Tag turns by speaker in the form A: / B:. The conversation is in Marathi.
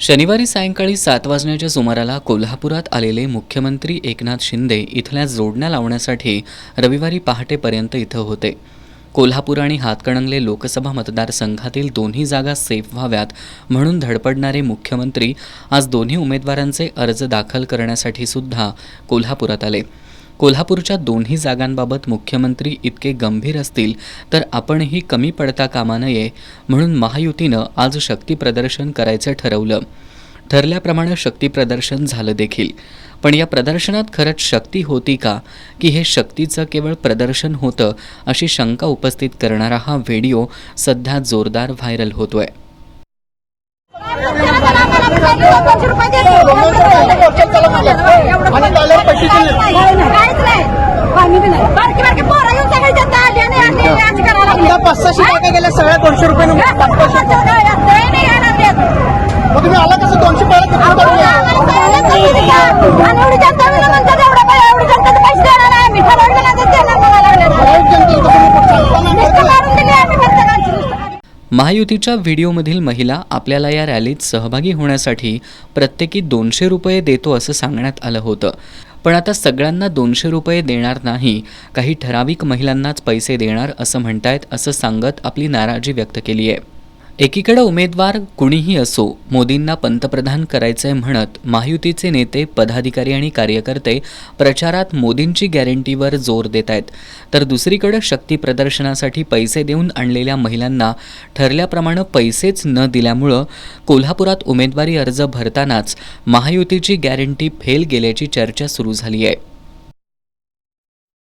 A: शनिवारी सायंकाळी 7 वाजण्याच्या सुमाराला कोल्हापुरात आलेले मुख्यमंत्री एकनाथ शिंदे इथल्या जोडण्या लावण्यासाठी रविवारी पहाटेपर्यंत इथं होते. कोल्हापूर आणि हातकणंगले लोकसभा मतदारसंघातील दोन्ही जागा सेफ व्हाव्यात म्हणून धडपडणारे मुख्यमंत्री आज दोन्ही उमेदवारांचे अर्ज दाखल करण्यासाठी सुद्धा कोल्हापुरात आले. कोल्हापूरच्या दोन्ही जागांबाबत मुख्यमंत्री इतके गंभीर असतील तर आपणही कमी पडता कामा नये म्हणून महायुतीनं आज शक्ती प्रदर्शन करायचं ठरवलं. ठरल्याप्रमाणे शक्ती प्रदर्शन झालं देखील. पण या प्रदर्शनात खरंच शक्ती होती का की हे शक्तीचं केवळ प्रदर्शन होतं अशी शंका उपस्थित करणारा हा व्हिडिओ सध्या जोरदार व्हायरल होतोय.
B: गेल्या सगळ्या 200 रुपये तुम्ही आला कसं 200
A: महायुतीच्या व्हिडिओमधील महिला आपल्याला या रॅलीत सहभागी होण्यासाठी प्रत्येकी 200 रुपये देतो असं सांगण्यात आलं होतं. पण आता सगळ्यांना 200 रुपये देणार नाही, काही ठराविक महिलांनाच पैसे देणार असं म्हणतायत असं सांगत आपली नाराजी व्यक्त केली आहे. एकीकडे उमेदवार कुणीही असो मोदींना पंतप्रधान करायचंय म्हणत महायुतीचे नेते, पदाधिकारी आणि कार्यकर्ते प्रचारात मोदींची गॅरंटीवर जोर देत आहेत, तर दुसरीकडे शक्ती प्रदर्शनासाठी पैसे देऊन आणलेल्या महिलांना ठरल्याप्रमाणे पैसेच न दिल्यामुळं कोल्हापुरात उमेदवारी अर्ज भरतानाच महायुतीची गॅरंटी फेल गेल्याची चर्चा सुरू झाली आहे.